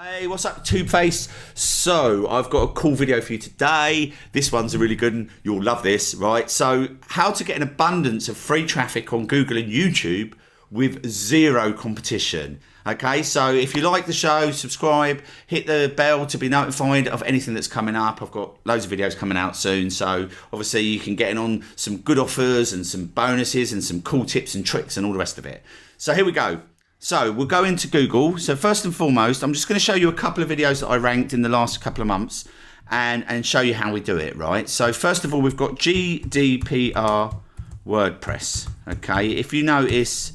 Hey, what's up, Tubeface? So, I've got a cool video for you today. This one's a really good one. You'll love this, right? So, how to get an abundance of free traffic on Google and YouTube with zero competition. Okay, so if you like the show, subscribe, hit the bell to be notified of anything that's coming up. I've got loads of videos coming out soon, so obviously you can get in on some good offers and some bonuses and some cool tips and tricks and all the rest of it. So here we go. So we'll go into Google. So first and foremost, I'm just going to show you a couple of videos that I ranked in the last couple of months and show you how we do it, right? So first of all, we've got Gdpr Wordpress. Okay, if you notice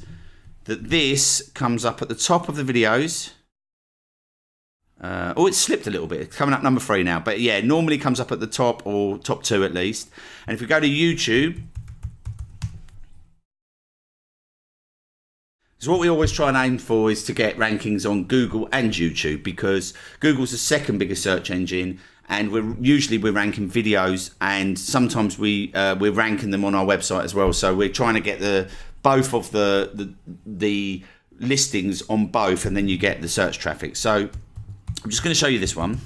that this comes up at the top of the videos. Oh, it's slipped a little bit. It's coming up number 3 now. But yeah, normally comes up at the top or top 2 at least. And if we go to YouTube, so what we always try and aim for is to get rankings on Google and YouTube, because Google's the second biggest search engine, and we're ranking videos, and sometimes we're ranking them on our website as well. So we're trying to get both of the listings on both, and then you get the search traffic. So I'm just going to show you this one.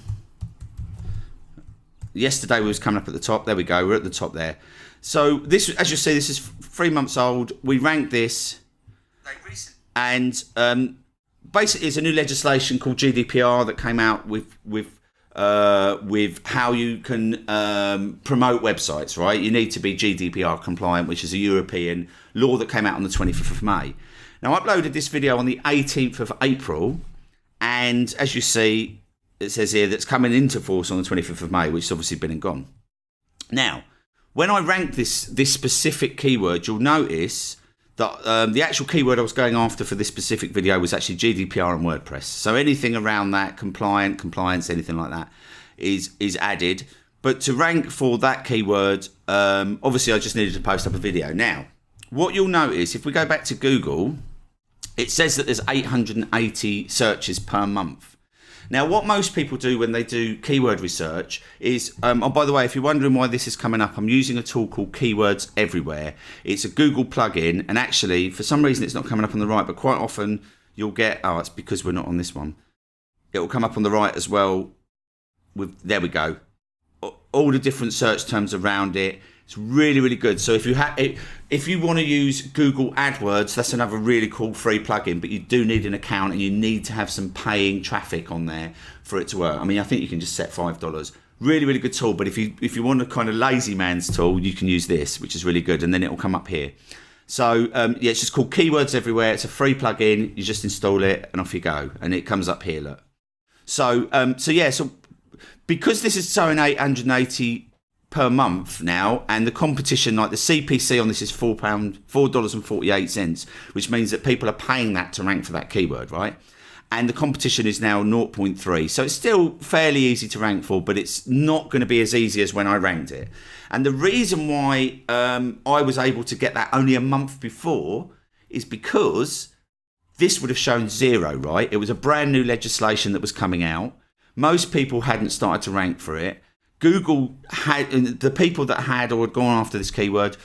Yesterday we was coming up at the top. There we go. We're at the top there. So this, as you see, this is 3 months old. We ranked this. And basically, it's a new legislation called GDPR that came out with how you can promote websites. Right, you need to be GDPR compliant, which is a European law that came out on the 25th of May. Now, I uploaded this video on the 18th of April, and as you see, it says here that's coming into force on the 25th of May, which has obviously been and gone. Now, when I ranked this specific keyword, you'll notice that the actual keyword I was going after for this specific video was actually GDPR and WordPress. So anything around that, compliance, anything like that is added. But to rank for that keyword, obviously I just needed to post up a video. Now, what you'll notice, if we go back to Google, it says that there's 880 searches per month. Now, what most people do when they do keyword research is, oh, by the way, if you're wondering why this is coming up, I'm using a tool called Keywords Everywhere. It's a Google plugin, and actually, for some reason, it's not coming up on the right, but quite often you'll get, oh, it's because we're not on this one. It will come up on the right as well. There we go. All the different search terms around it. It's really, really good. So if you want to use Google Adwords, that's another really cool free plugin, but you do need an account and you need to have some paying traffic on there for it to work. I mean, I think you can just set $5. Really, really good tool. But if you want a kind of lazy man's tool, you can use this, which is really good, and then it will come up here. So yeah, it's just called Keywords Everywhere. It's a free plugin. You just install it and off you go, and it comes up here. Look. So yeah, so because this is showing 880 per month now, and the competition, like the CPC on this is $4.48, which means that people are paying that to rank for that keyword, right? And the competition is now 0.3, so it's still fairly easy to rank for, but it's not going to be as easy as when I ranked it. And the reason why I was able to get that only a month before is because this would have shown 0, right? It was a brand new legislation that was coming out. Most people hadn't started to rank for it. Google had, the people that had or had gone after this keyword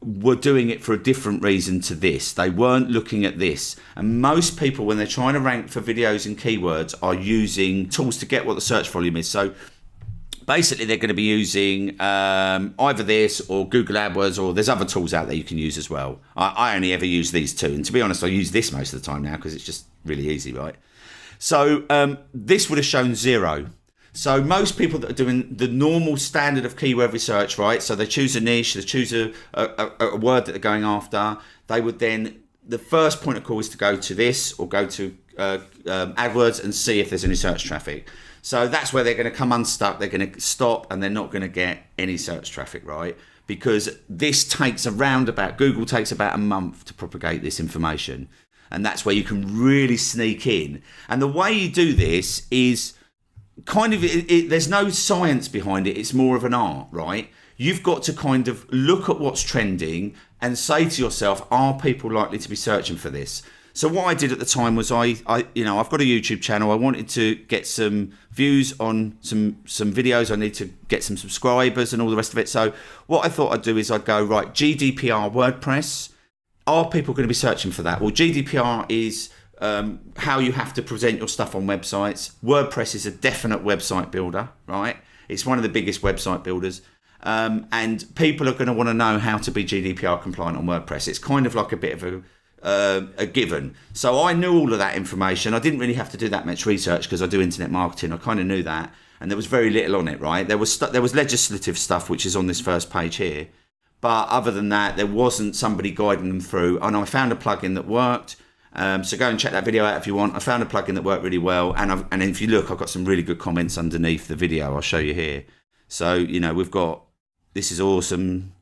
were doing it for a different reason to this. They weren't looking at this. And most people, when they're trying to rank for videos and keywords, are using tools to get what the search volume is. So basically, they're going to be using either this or Google AdWords, or there's other tools out there you can use as well. I only ever use these two. And to be honest, I use this most of the time now because it's just really easy, right? So this would have shown 0. So most people that are doing the normal standard of keyword research, right? So they choose a niche, they choose a word that they're going after. They would then, the first point of call is to go to this or go to AdWords and see if there's any search traffic. So that's where they're going to come unstuck. They're going to stop and they're not going to get any search traffic, right? Because this takes Google takes about a month to propagate this information. And that's where you can really sneak in. And the way you do this is kind of, there's no science behind it. It's more of an art, right? You've got to kind of look at what's trending and say to yourself, are people likely to be searching for this? So what I did at the time was I've got a YouTube channel. I wanted to get some views on some videos. I need to get some subscribers and all the rest of it. So what I thought I'd do is I'd go, right, GDPR WordPress. Are people going to be searching for that? Well, GDPR is how you have to present your stuff on websites. WordPress is a definite website builder, right? It's one of the biggest website builders. And people are going to want to know how to be GDPR compliant on WordPress. It's kind of like a bit of a given. So I knew all of that information. I didn't really have to do that much research because I do internet marketing. I kind of knew that, and there was very little on it, right? There was legislative stuff, which is on this first page here, but other than that, there wasn't somebody guiding them through. And I found a plugin that worked. So go and check that video out if you want. I found a plugin that worked really well, and if you look, I've got some really good comments underneath the video. I'll show you here. So we've got, this is awesome.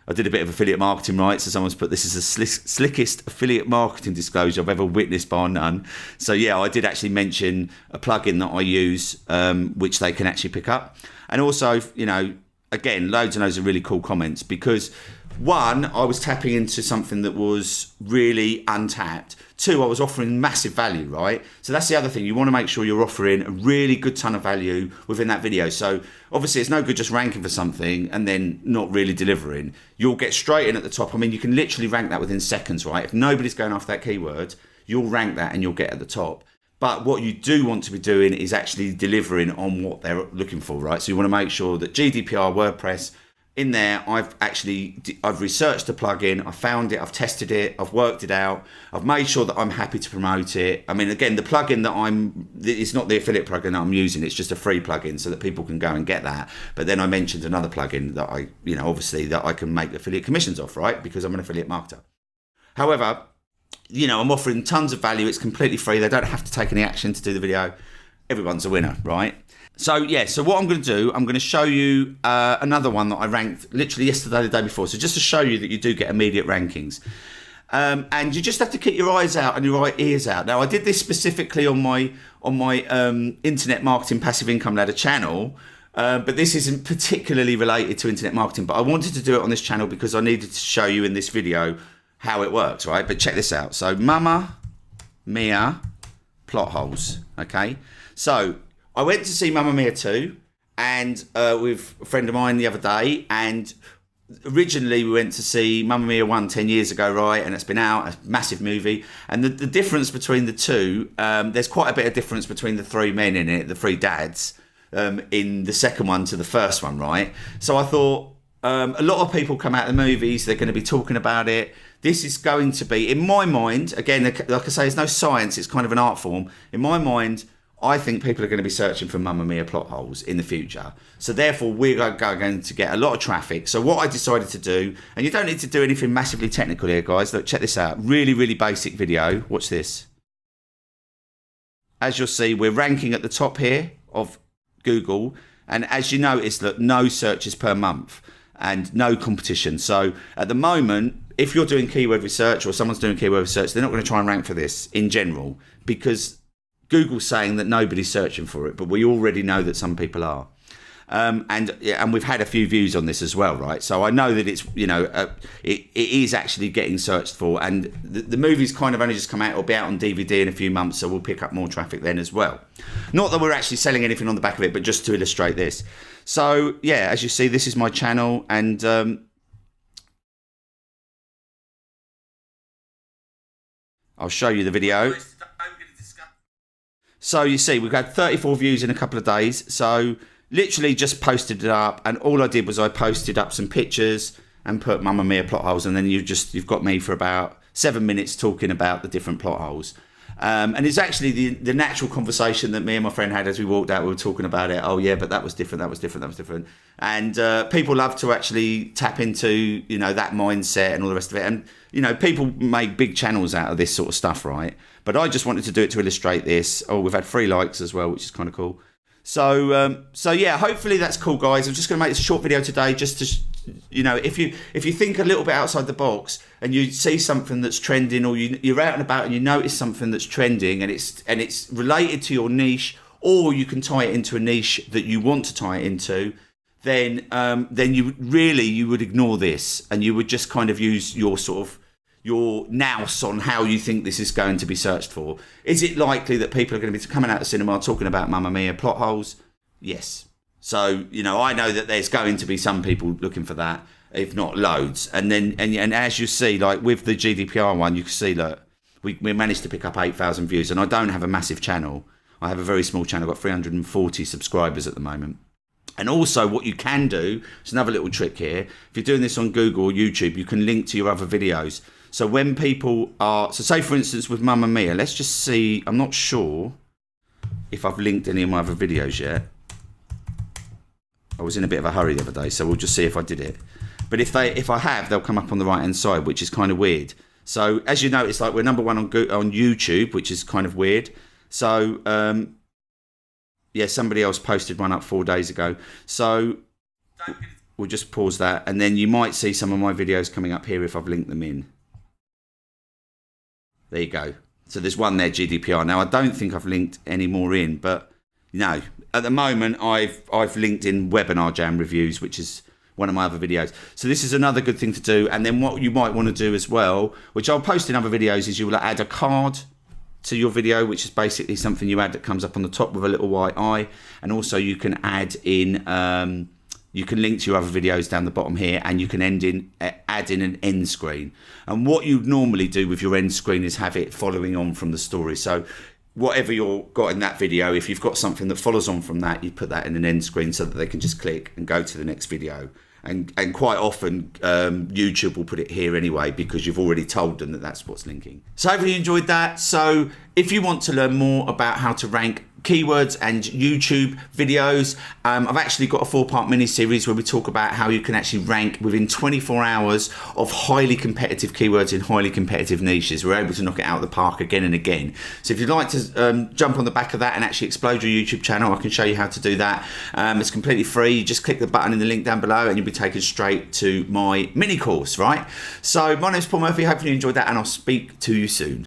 I did a bit of affiliate marketing, right? So someone's put, this is the slickest affiliate marketing disclosure I've ever witnessed bar none. So yeah, I did actually mention a plugin that I use, which they can actually pick up. And also, again, loads and loads of really cool comments, because one, I was tapping into something that was really untapped. Two, I was offering massive value, right? So that's the other thing. You want to make sure you're offering a really good ton of value within that video. So obviously it's no good just ranking for something and then not really delivering. You'll get straight in at the top. I mean, you can literally rank that within seconds, right? If nobody's going after that keyword, you'll rank that and you'll get at the top. But what you do want to be doing is actually delivering on what they're looking for, right? So you want to make sure that GDPR WordPress, in there, I've researched the plugin, I found it, I've tested it, I've worked it out, I've made sure that I'm happy to promote it. I mean, again, the plugin it's not the affiliate plugin that I'm using, it's just a free plugin so that people can go and get that. But then I mentioned another plugin that obviously that I can make affiliate commissions off, right? Because I'm an affiliate marketer. However, I'm offering tons of value, it's completely free, they don't have to take any action to do the video. Everyone's a winner, right? So what I'm going to do, I'm going to show you another one that I ranked literally yesterday, the day before. So just to show you that you do get immediate rankings. And you just have to keep your eyes out and your ears out. Now, I did this specifically on my Internet Marketing Passive Income Ladder channel, but this isn't particularly related to internet marketing. But I wanted to do it on this channel because I needed to show you in this video how it works, right? But check this out. So Mamma Mia plot holes, okay? So I went to see Mamma Mia 2 and with a friend of mine the other day, and originally we went to see Mamma Mia 1 10 years ago, right? And it's been out, a massive movie. And the difference between the two, there's quite a bit of difference between the three men in it, the three dads, in the second one to the first one, right? So I thought, a lot of people come out of the movies, they're going to be talking about it. This is going to be, in my mind, again, like I say, it's no science, it's kind of an art form. In my mind, I think people are going to be searching for Mamma Mia plot holes in the future. So therefore, we're going to get a lot of traffic. So what I decided to do, and you don't need to do anything massively technical here, guys. Look, check this out. Really, really basic video. Watch this. As you'll see, we're ranking at the top here of Google. And as you notice, look, no searches per month and no competition. So at the moment, if you're doing keyword research or someone's doing keyword research, they're not going to try and rank for this in general, because Google's saying that nobody's searching for it, but we already know that some people are. And we've had a few views on this as well, right? So I know that it's, it is actually getting searched for, and the movie's kind of only just come out. It'll be out on DVD in a few months, so we'll pick up more traffic then as well. Not that we're actually selling anything on the back of it, but just to illustrate this. So yeah, as you see, this is my channel, and I'll show you the video. So you see, we've had 34 views in a couple of days. So literally just posted it up, and all I did was I posted up some pictures and put Mamma Mia plot holes, and then you've got me for about 7 minutes talking about the different plot holes. And it's actually the natural conversation that me and my friend had as we walked out. We were talking about it. Oh yeah, but that was different. That was different. That was different. And people love to actually tap into that mindset and all the rest of it. And people make big channels out of this sort of stuff, right? But I just wanted to do it to illustrate this. Oh, we've had 3 likes as well, which is kind of cool. So yeah, hopefully that's cool, guys. I'm just going to make this a short video today, just to, if you think a little bit outside the box and you see something that's trending, or you're out and about and you notice something that's trending and it's related to your niche, or you can tie it into a niche that you want to tie it into, then you would ignore this, and you would just kind of use your nous on how you think this is going to be searched for. Is it likely that people are going to be coming out of cinema talking about Mamma Mia plot holes? Yes. So, I know that there's going to be some people looking for that, if not loads. And then, and as you see, like with the GDPR one, you can see that we managed to pick up 8,000 views, and I don't have a massive channel. I have a very small channel. I've got 340 subscribers at the moment. And also what you can do, it's another little trick here. If you're doing this on Google or YouTube, you can link to your other videos. So when people are, so say for instance with Mamma Mia, let's just see, I'm not sure if I've linked any of my other videos yet. I was in a bit of a hurry the other day, so we'll just see if I did it. But if I have, they'll come up on the right hand side, which is kind of weird. So as you notice, like we're number one on YouTube, which is kind of weird. So yeah, somebody else posted one up 4 days ago. So we'll just pause that, and then you might see some of my videos coming up here if I've linked them in. There you go. So there's one there, GDPR. Now I don't think I've linked any more in, but no. At the moment, I've linked in Webinar Jam reviews, which is one of my other videos. So this is another good thing to do. And then what you might want to do as well, which I'll post in other videos, is you will add a card to your video, which is basically something you add that comes up on the top with a little white eye. And also you can add in, you can link to your other videos down the bottom here, and you can add in an end screen. And what you'd normally do with your end screen is have it following on from the story. So whatever you've got in that video, if you've got something that follows on from that, you put that in an end screen so that they can just click and go to the next video. And quite often YouTube will put it here anyway, because you've already told them that that's what's linking. So hopefully you enjoyed that. So if you want to learn more about how to rank keywords and YouTube videos, I've actually got a 4-part mini series where we talk about how you can actually rank within 24 hours of highly competitive keywords in highly competitive niches. We're able to knock it out of the park again and again. So if you'd like to jump on the back of that and actually explode your YouTube channel, I can show you how to do that. It's completely free. You just click the button in the link down below and you'll be taken straight to my mini course, right? So my name's Paul Murphy. Hopefully you enjoyed that, and I'll speak to you soon.